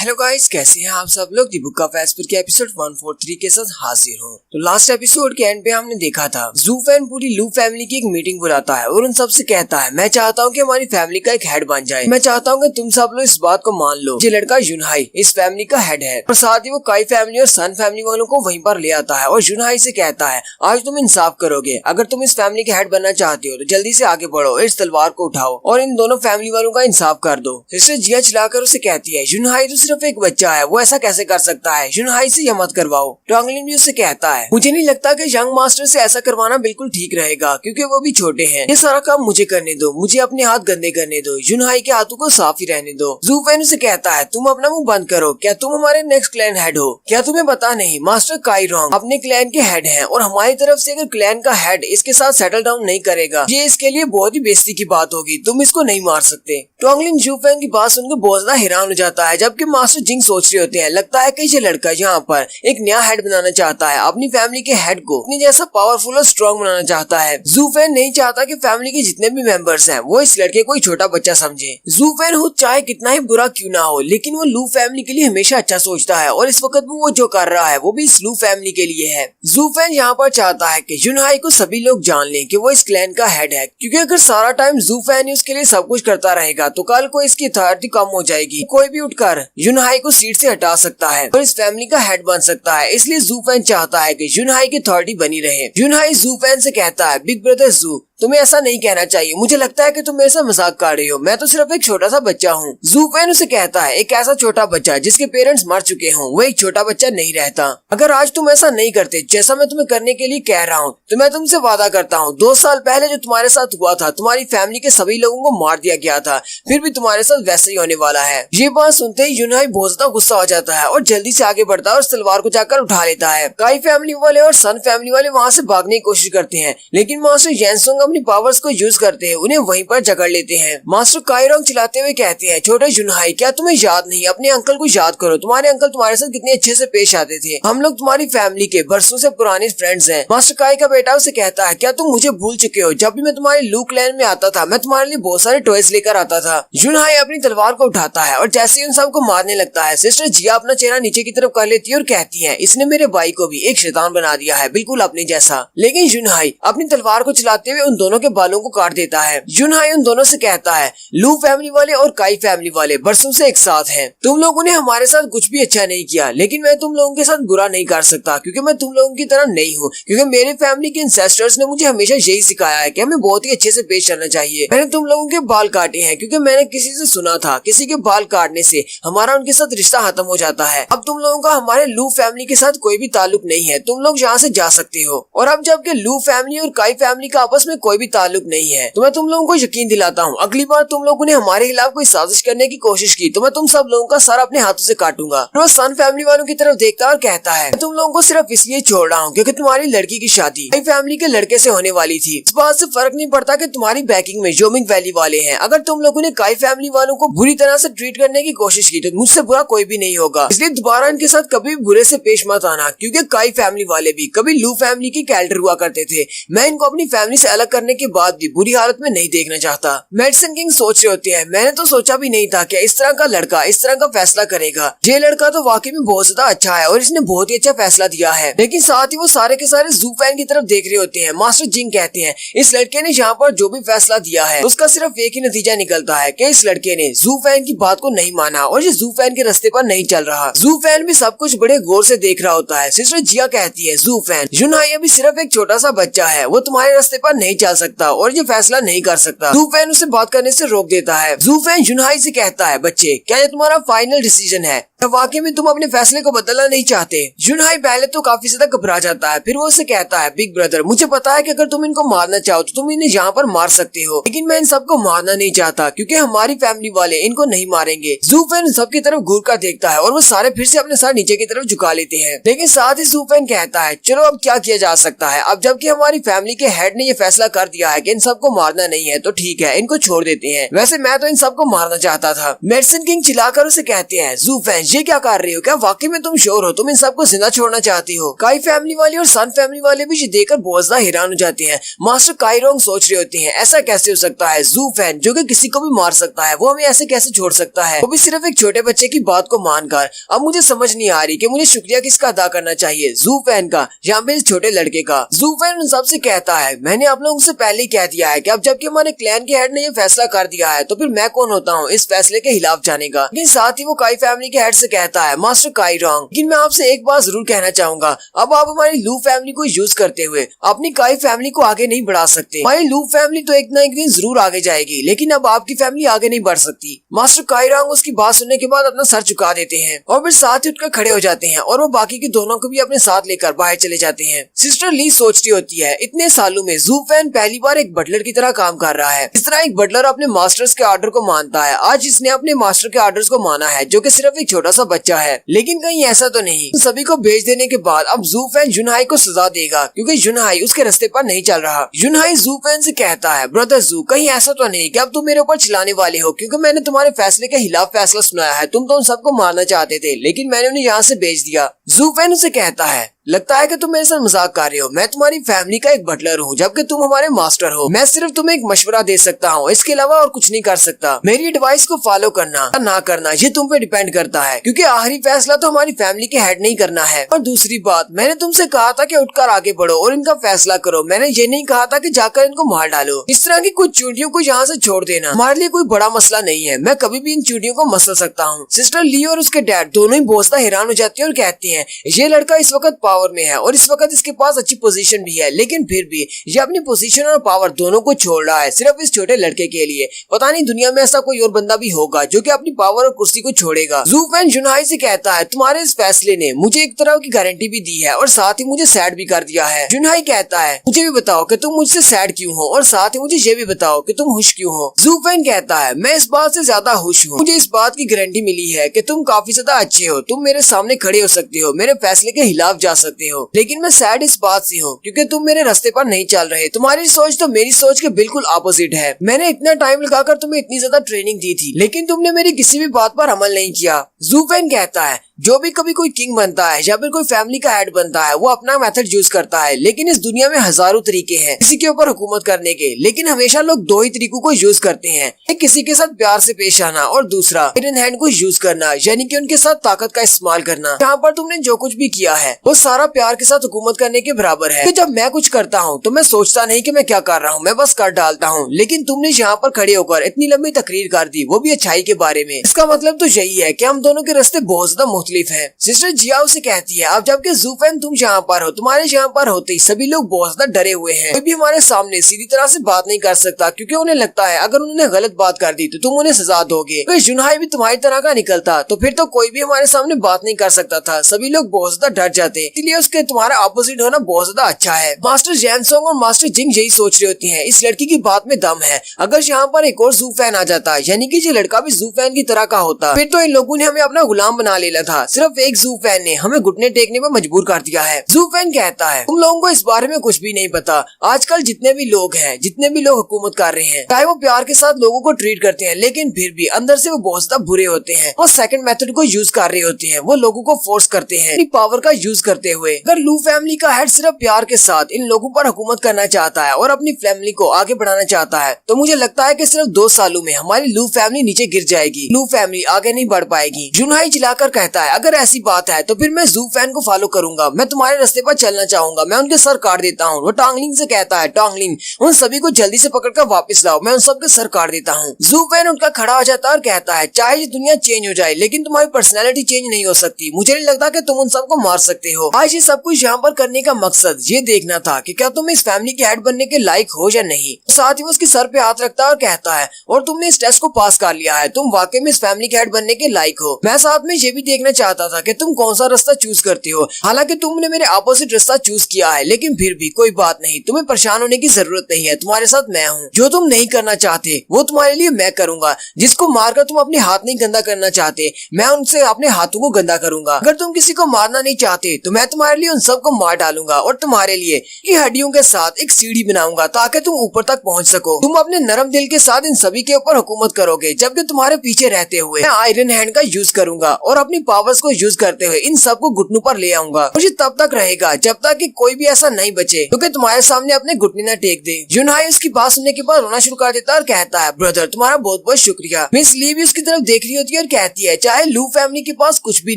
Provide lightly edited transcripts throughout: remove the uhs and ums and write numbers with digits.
Hello guys, कैसे हैं आप सब लोग। दी बुक ऑफ एस्पर के एपिसोड 143 के साथ हाजिर हूँ। तो लास्ट एपिसोड के एंड पे हमने देखा था ज़ूफेन पूरी लू फैमिली की एक मीटिंग बुलाता है और उन सबसे कहता है मैं चाहता हूँ कि हमारी फैमिली का एक हेड बन जाए। मैं चाहता हूँ कि तुम सब लोग इस बात को मान लो, ये लड़का युनहाई इस फैमिली का हेड है। और साथ ही वो काई फैमिली और सन फैमिली वालों को वहीं पर ले आता है और युनहाई से कहता है आज तुम इंसाफ करोगे, अगर तुम इस फैमिली के हेड बनना चाहते हो तो जल्दी से आगे बढ़ो, इस तलवार को उठाओ और इन दोनों फैमिली वालों का इंसाफ कर दो। सिस्टर जिया चिल्लाकर उसे कहती है युनहाई तो सिर्फ एक बच्चा है, वो ऐसा कैसे कर सकता है, युनहाई से यह मत करवाओ। टोंगलिन भी उससे कहता है मुझे नहीं लगता कि यंग मास्टर से ऐसा करवाना बिल्कुल ठीक रहेगा क्योंकि वो भी छोटे हैं, ये सारा काम मुझे करने दो, मुझे अपने हाथ गंदे करने दो, युनहाई के हाथों को साफ ही रहने दो। ज़ूफेन उसे कहता है तुम अपना मुंह बंद करो, क्या तुम हमारे नेक्स्ट क्लैन हेड हो, क्या तुम्हें पता नहीं मास्टर काई रॉन्ग अपने क्लैन के हेड हैं और हमारी तरफ से अगर क्लैन का हेड इसके साथ सेटल डाउन नहीं करेगा ये इसके लिए बहुत ही बेइज्जती की बात होगी, तुम इसको नहीं मार सकते। टोंगलिन ज़ूफेन की बात सुनकर बहुत ज्यादा हैरान हो जाता है, जबकि मास्टर जिंग सोच रहे होते हैं लगता है कि ये लड़का यहाँ पर एक नया हेड बनाना चाहता है, अपनी फैमिली के हेड को अपनी जैसा पावरफुल और स्ट्रॉन्ग बनाना चाहता है। ज़ूफेन नहीं चाहता कि फैमिली के जितने भी मेंबर्स हैं वो इस लड़के को एक छोटा बच्चा समझे। ज़ूफेन खुद चाहे कितना ही बुरा क्यों ना हो लेकिन वो लू फैमिली के लिए हमेशा अच्छा सोचता है और इस वक्त वो जो कर रहा है वो भी इस लू फैमिली के लिए है। ज़ूफेन यहाँ पर चाहता है कि युनहाई को सभी लोग जान लें कि वो इस क्लैन का हेड है, क्योंकि अगर सारा टाइम ज़ूफेन उसके लिए सब कुछ करता रहेगा तो कल को इसकी अथॉरिटी कम हो जाएगी, कोई भी उठकर युनहाई को सीट से हटा सकता है और इस फैमिली का हेड बन सकता है। इसलिए ज़ूफेन चाहता है कि युनहाई की अथॉरिटी बनी रहे। युनहाई ज़ूफेन से कहता है बिग ब्रदर ज़ू तुम्हें ऐसा नहीं कहना चाहिए, मुझे लगता है कि तुम मेरे साथ मजाक कर रहे हो, मैं तो सिर्फ एक छोटा सा बच्चा हूँ। ज़ूफेन उसे कहता है एक ऐसा छोटा बच्चा जिसके पेरेंट्स मर चुके हों वो एक छोटा बच्चा नहीं रहता। अगर आज तुम ऐसा नहीं करते जैसा मैं तुम्हें करने के लिए कह रहा हूँ तो मैं तुमसे वादा करता हूँ 2 साल पहले जो तुम्हारे साथ हुआ था तुम्हारी फैमिली के सभी लोगों को मार दिया गया था, फिर भी तुम्हारे साथ वैसे ही होने वाला है। ये बात सुनते ही युनहाई बहुत ज्यादा गुस्सा हो जाता है और जल्दी से आगे बढ़ता है और तलवार को जाकर उठा लेता है। काई फैमिली वाले और सन फैमिली वाले वहाँ से भागने की कोशिश करते हैं लेकिन मास्टर जैनसुंग अपनी पावर्स को यूज करते हैं उन्हें वहीं पर जकड़ लेते हैं। मास्टर काई रॉन्ग चिल्लाते हुए कहते हैं छोटे युनहाई क्या तुम्हें याद नहीं, अपने अंकल को याद करो, तुम्हारे अंकल तुम्हारे साथ कितने अच्छे से पेश आते थे, हम लोग तुम्हारी फैमिली के बरसों से पुराने फ्रेंड्स हैं। मास्टर काई का बेटा उसे कहता है क्या तुम मुझे भूल चुके हो, जब भी मैं तुम्हारे लू क्लैन में आता था मैं तुम्हारे लिए बहुत सारे टॉयज लेकर आता था। युनहाई अपनी तलवार को उठाता है और जैसे ही उन सबको मारने लगता है सिस्टर जिया अपना चेहरा नीचे की तरफ कर लेती है और कहती है इसने मेरे भाई को भी एक शैतान बना दिया है बिल्कुल अपने जैसा। लेकिन युनहाई अपनी तलवार को चलाते हुए उन दोनों के बालों को काट देता है। युनहाई उन दोनों से कहता है लू फैमिली वाले और काई फैमिली वाले बरसों से एक साथ हैं, तुम लोगों ने हमारे साथ कुछ भी अच्छा नहीं किया लेकिन मैं तुम लोगों के साथ बुरा नहीं कर सकता क्योंकि मैं तुम लोगों की तरह नहीं हूँ, क्योंकि मेरे फैमिली के इंसेस्टर्स ने मुझे हमेशा यही सिखाया है कि हमें बहुत ही अच्छे से पेश करना चाहिए। मैंने तुम लोगों के बाल काटे हैं क्योंकि मैंने किसी से सुना था किसी के बाल काटने से हमारा उनके साथ रिश्ता खत्म हो जाता है। अब तुम लोगों का हमारे लू फैमिली के साथ कोई भी ताल्लुक नहीं है, तुम लोग यहाँ से जा सकते हो। और अब जबकि लू फैमिली और काई फैमिली का आपस में कोई भी ताल्लुक नहीं है तो मैं तुम लोगों को यकीन दिलाता हूँ अगली बार तुम लोगों ने हमारे खिलाफ कोई साजिश करने की कोशिश की तो मैं तुम सब लोगों का सर अपने हाथों से काटूंगा। वो सन फैमिली वालों की तरफ देखता और कहता है तुम लोगों को सिर्फ इसलिए छोड़ रहा हूँ क्योंकि तुम्हारी लड़की की शादी काई फैमिली के लड़के से होने वाली थी, इस बात से फर्क नहीं पड़ता कि तुम्हारी बैकिंग में जोमिंग वैली वाले हैं। अगर तुम लोगों ने काई फैमिली वालों को बुरी तरह से ट्रीट करने की कोशिश की तो मुझसे बुरा कोई भी नहीं होगा, इसलिए दोबारा इनके साथ कभी भी बुरे से पेश मत आना क्योंकि काई फैमिली वाले भी कभी लू फैमिली की कैरेक्टर हुआ करते थे। मैं इनको अपनी फैमिली से अलग करने के बाद भी बुरी हालत में नहीं देखना चाहता। मेडिसिन किंग सोच रहे होते हैं मैंने तो सोचा भी नहीं था कि इस तरह का लड़का इस तरह का फैसला करेगा, ये लड़का तो वाकई में बहुत ज्यादा अच्छा है और इसने बहुत ही अच्छा फैसला दिया है। लेकिन साथ ही वो सारे के सारे ज़ूफेन की तरफ देख रहे होते हैं। मास्टर जिंग कहते हैं इस लड़के ने यहाँ पर जो भी फैसला दिया है उसका सिर्फ एक ही नतीजा निकलता है कि इस लड़के ने ज़ूफेन की बात को नहीं माना और ये ज़ूफेन के रास्ते पर नहीं चल रहा। ज़ूफेन भी सब कुछ बड़े गौर से देख रहा होता है। सिस्टर जिया कहती है ज़ूफेन युनहाई अभी सिर्फ एक छोटा सा बच्चा है, वो तुम्हारे रास्ते पर नहीं चल सकता और ये फैसला नहीं कर सकता। ज़ूफेन उसे बात करने से रोक देता है। ज़ूफेन युनहाई से कहता है बच्चे क्या ये तुम्हारा फाइनल डिसीजन है, वाकई में तुम अपने फैसले को बदलना नहीं चाहते। युनहाई पहले तो काफी ज्यादा घबरा जाता है, फिर वो उसे कहता है बिग ब्रदर मुझे पता है कि अगर तुम इनको मारना चाहो तो तुम इन्हें यहाँ पर मार सकते हो, लेकिन मैं इन सबको मारना नहीं चाहता क्योंकि हमारी फैमिली वाले इनको नहीं मारेंगे। ज़ूफेन सबकी तरफ घूर कर देखता है और वो सारे फिर से अपने सर नीचे की तरफ झुका लेते हैं, लेकिन साथ ही ज़ूफेन कहता है चलो अब क्या किया जा सकता है, अब जबकि हमारी फैमिली के हेड ने ये फैसला कर दिया है कि इन सबको मारना नहीं है तो ठीक है, इनको छोड़ देते हैं। वैसे मैं तो इन सबको मारना चाहता था। मेडिसिन किंग चिल्लाकर उसे कहते हैं, ज़ू फैन ये क्या कर रही हो? क्या वाकई में तुम श्योर हो? तुम इन सबको जिंदा छोड़ना चाहती हो? काई फैमिली वाले और सन फैमिली वाले भी ये देखकर बहुत ज्यादा हैरान हो जाते हैं। मास्टर काई रोंग सोच रहे होते हैं, ऐसा कैसे हो सकता है? ज़ू फैन जो कि किसी को भी मार सकता है, वो हमें ऐसे कैसे छोड़ सकता है, वो भी सिर्फ एक छोटे बच्चे की बात को मानकर। अब मुझे समझ नहीं आ रही कि मुझे शुक्रिया किसका अदा करना चाहिए, ज़ू फैन का या फिर इस छोटे लड़के का। ज़ू फैन उन सबसे कहता है, मैंने आप लोगों से पहले ही कह दिया है कि अब जबकि हमारे क्लैन के हेड ने ये फैसला कर दिया है तो फिर मैं कौन होता हूँ इस फैसले के खिलाफ जाने का। लेकिन साथ ही वो काई फैमिली के हेड से कहता है, मास्टर काई रोंग, लेकिन मैं आपसे एक बात जरूर कहना चाहूंगा, अब आप हमारी लू फैमिली को यूज करते हुए अपनी काई फैमिली को आगे नहीं बढ़ा सकते। हमारी लू फैमिली तो एक ना एक दिन जरूर आगे जाएगी, लेकिन अब आपकी फैमिली आगे नहीं बढ़ सकती। मास्टर काई रोंग उसकी बात सुनने के बाद अपना सर झुका देते हैं और फिर साथ ही उठकर खड़े हो जाते हैं और वो बाकी के दोनों को भी अपने साथ लेकर बाहर चले जाते हैं। सिस्टर ली सोचती होती है, इतने सालों में ज़ू फैन पहली बार एक बटलर की तरह काम कर रहा है। इस तरह एक बटलर अपने मास्टर्स के ऑर्डर को मानता है। आज इसने अपने मास्टर के ऑर्डर्स को माना है जो कि सिर्फ एक छोटा सा बच्चा है। लेकिन कहीं ऐसा तो नहीं, सभी को भेज देने के बाद अब ज़ू फैन जुनहाई को सजा देगा क्योंकि जुनहाई उसके रास्ते पर नहीं चल रहा। जुनहाई ज़ू फैन से कहता है, ब्रदर ज़ू, कहीं ऐसा तो नहीं कि अब तुम मेरे ऊपर चिल्लाने वाले हो क्योंकि मैंने तुम्हारे फैसले के खिलाफ फैसला सुनाया है। तुम तो उन सबको मारना चाहते थे लेकिन मैंने उन्हें यहाँ से भेज दिया। ज़ू फैन उसे कहता है, लगता है कि तुम मेरे साथ मजाक कर रहे हो। मैं तुम्हारी फैमिली का एक बटलर हूँ जबकि तुम हमारे मास्टर हो। मैं सिर्फ तुम्हें एक मशवरा दे सकता हूँ, इसके अलावा और कुछ नहीं कर सकता। मेरी एडवाइस को फॉलो करना ना करना ये तुम पे डिपेंड करता है क्योंकि आखिरी फैसला तो हमारी फैमिली के हेड नहीं करना है। और दूसरी बात, मैंने तुमसे कहा था कि उठकर आगे बढ़ो और इनका फैसला करो। मैंने ये नहीं कहा था कि जाकर इनको मार डालो। इस तरह की कुछ चूंटियों को यहाँ से छोड़ देना हमारे लिए कोई बड़ा मसला नहीं है। मैं कभी भी इन चूंटियों को मसल सकता हूँ। सिस्टर ली और उसके डैड दोनों ही बहुत ज्यादा हैरान हो जाती है और कहती है, ये लड़का इस वक्त पावर में है और इस वक्त इसके पास अच्छी पोजीशन भी है, लेकिन फिर भी ये अपनी पोजीशन और पावर दोनों को छोड़ रहा है सिर्फ इस छोटे लड़के के लिए। पता नहीं दुनिया में ऐसा कोई और बंदा भी होगा जो कि अपनी पावर और कुर्सी को छोड़ेगा। ज़ू फैन जुनहाई से कहता है, तुम्हारे इस फैसले ने मुझे एक तरह की गारंटी भी दी है और साथ ही मुझे सैड भी कर दिया है। जुनहाई कहता है, मुझे भी बताओ कि तुम मुझसे सैड क्यों हो और साथ ही मुझे ये भी बताओ कि तुम खुश क्यों हो। ज़ू फैन कहता है, मैं इस बात से ज्यादा खुश हूँ। मुझे इस बात की गारंटी मिली है कि तुम काफी ज्यादा अच्छे हो, तुम मेरे सामने खड़े हो सकते हो, मेरे फैसले के खिलाफ जा सकते हो। लेकिन मैं सैड इस बात से हूँ क्योंकि तुम मेरे रास्ते पर नहीं चल रहे। तुम्हारी सोच तो मेरी सोच के बिल्कुल ऑपोजिट है। मैंने इतना टाइम लगाकर तुम्हें इतनी ज्यादा ट्रेनिंग दी थी लेकिन तुमने मेरी किसी भी बात पर अमल नहीं किया। ज़ू फैन कहता है, जो भी कभी कोई किंग बनता है या फिर कोई फैमिली का हेड बनता है वो अपना मेथड यूज करता है, लेकिन इस दुनिया में हजारों तरीके हैं किसी के ऊपर हुकूमत करने के, लेकिन हमेशा लोग दो ही तरीकों को यूज करते हैं, एक किसी के साथ प्यार से पेश आना और दूसरा आयरन हैंड को यूज करना, यानी कि उनके साथ ताकत का इस्तेमाल करना। यहाँ पर तुमने जो कुछ भी किया है वो सारा प्यार के साथ हुकूमत करने के बराबर है। जब मैं कुछ करता हूँ तो मैं सोचता नहीं कि मैं क्या कर रहा हूँ, मैं बस कर डालता हूँ। लेकिन तुमने यहाँ पर खड़े होकर इतनी लंबी तकरीर कर दी, वो भी अच्छाई के बारे में। इसका मतलब तो यही है कि हम दोनों के रास्ते बहुत ज्यादा मुख्तलिफ हैं। सिस्टर जिया उसे कहती है, अब जबकि ज़ू फैन तुम यहाँ पर हो, तुम्हारे यहाँ पर होते ही सभी लोग बहुत ज्यादा डरे हुए हैं। कोई भी हमारे सामने सीधी तरह से बात नहीं कर सकता क्योंकि उन्हें लगता है अगर उन्होंने गलत बात कर दी तो तुम उन्हें सजा दोगे। अगर जुनहाई भी तुम्हारी तरह का निकलता तो फिर तो कोई भी हमारे सामने बात नहीं कर सकता था, सभी लोग बहुत ज्यादा डर जाते। इसलिए उसके तुम्हारा अपोजिट होना बहुत ज्यादा अच्छा है। मास्टर जैनसोंग और मास्टर जिंग यही सोच रही होती है, इस लड़की की बात में दम है। अगर यहाँ पर एक और ज़ू फैन आ जाता, यानी कि ये लड़का भी ज़ू फैन की तरह का होता, फिर तो इन लोगों ने हमें अपना गुलाम बना लेना था। सिर्फ एक ज़ू फैन ने हमें घुटने टेकने पर मजबूर कर दिया है। ज़ू फैन कहता है, तुम लोगों को इस बारे में कुछ भी नहीं पता। आजकल जितने भी लोग हैं, जितने भी लोग हुकूमत कर रहे हैं, चाहे वो प्यार के साथ लोगों को ट्रीट करते हैं, लेकिन फिर भी अंदर से वो बहुत ज्यादा बुरे होते हैं। वो सेकंड मेथड को यूज कर रहे होते हैं, वो लोगों को फोर्स करते हैं अपनी पावर का यूज करते हुए। अगर लू फैमिली का हेड सिर्फ प्यार के साथ इन लोगों पर हुकूमत करना चाहता है और अपनी फैमिली को आगे बढ़ाना चाहता है तो मुझे लगता है कि सिर्फ 2 सालों में हमारी लू फैमिली नीचे गिर जाएगी, लू फैमिली आगे नहीं बढ़ पाएगी। जुनहाई चिल्लाकर कहता है, अगर ऐसी बात है तो फिर मैं ज़ू फैन को फॉलो करूंगा, मैं तुम्हारे रास्ते पर चलना चाहूंगा, मैं उनके सर काट देता हूँ। वो टोंगलिंग से कहता है, टोंगलिंग उन सभी को जल्दी से पकड़कर वापस लाओ, मैं उन सबके सर काट देता हूँ। ज़ू फैन उनका खड़ा हो जाता है और कहता है, चाहे ये दुनिया चेंज हो जाए लेकिन तुम्हारी पर्सनैलिटी चेंज नहीं हो सकती। मुझे नहीं लगता कि तुम उन सबको मार सकते हो। आज ये सब कुछ यहाँ पर करने का मकसद ये देखना था कि क्या तुम इस फैमिली के हेड बनने के लायक हो या नहीं। साथ ही वो उसके सर पे हाथ रखता है और कहता है, और तुमने इस टेस्ट को पास कर लिया है, तुम वाकई में इस फैमिली के हेड बनने के लायक हो। मैं साथ में ये भी देखना चाहता था कि तुम कौन सा रास्ता चूज करते हो। हालांकि तुमने मेरे अपोजिट रास्ता चूज किया है, लेकिन फिर भी कोई बात नहीं, तुम्हें परेशान होने की जरूरत नहीं है। तुम्हारे साथ मैं हूँ। जो तुम नहीं करना चाहते वो तुम्हारे लिए मैं करूंगा। जिसको मारकर तुम अपने हाथ नहीं गंदा करना चाहते, मैं उनसे अपने हाथों को गंदा करूंगा। अगर तुम किसी को मारना नहीं चाहते तो मैं तुम्हारे लिए उन सबको मार डालूंगा और तुम्हारे लिए ये हड्डियों के साथ एक सीढ़ी बनाऊंगा ताकि तुम ऊपर तक पहुंच सको। तुम अपने नरम दिल के साथ इन सभी के ऊपर हुकूमत करोगे, जबकि तुम्हारे पीछे रहते हुए मैं आयरन हैंड का यूज करूंगा और अपनी पावर्स को यूज करते हुए इन सबको घुटनों पर ले आऊंगा। मुझे तब तक रहेगा जब तक कि कोई भी ऐसा नहीं बचे क्योंकि तुम्हारे सामने अपने घुटने न टेक दे। जुनहाई उसकी बात सुनने के बाद रोना शुरू कर देता है और कहता है, ब्रदर तुम्हारा बहुत बहुत शुक्रिया। मिस ली भी उसकी तरफ देख रही होती है और कहती है, चाहे लू फैमिली के पास कुछ भी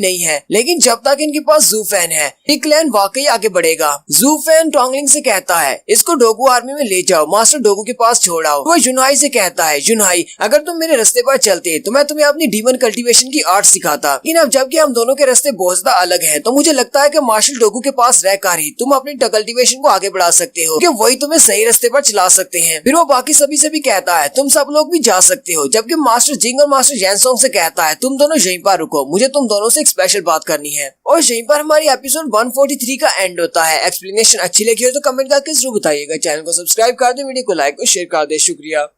नहीं है, लेकिन जब तक इनके पास जू फैन है ये क्लैन वाकई आगे बढ़ेगा। जू फैन टोंगलिंग से कहता है, इसको डोगू आर्मी में ले जाओ, मास्टर डोगू के पास छोड़ आओ। वो जुनहाई से कहता है, जुनहाई अगर तुम मेरे रास्ते पर चलते तो मैं तुम्हें अपनी डीमन कल्टीवेशन की आर्ट सिखाता, लेकिन अब जबकि हम दोनों के रास्ते बहुत ज्यादा अलग हैं, तो मुझे लगता है कि मार्शल डोगू के पास रहकर ही तुम अपनी कल्टीवेशन को आगे बढ़ा सकते हो, क्योंकि वही तुम्हें सही रास्ते पर चला सकते हैं। फिर वो बाकी सभी से भी कहता है, तुम सब लोग भी जा सकते हो, जबकि मास्टर जिंग और मास्टर जैनसोंग से कहता है, तुम दोनों यहीं पर रुको, मुझे तुम दोनों से एक स्पेशल बात करनी है। और यहीं पर हमारी एपिसोड 143 का एंड होता है। एक्सप्लेनेशन अच्छी लगी हो तो कमेंट करके जरूर बताइएगा। चैनल को सब्सक्राइब कर दे, वीडियो को लाइक और शेयर कर दे। शुक्रिया।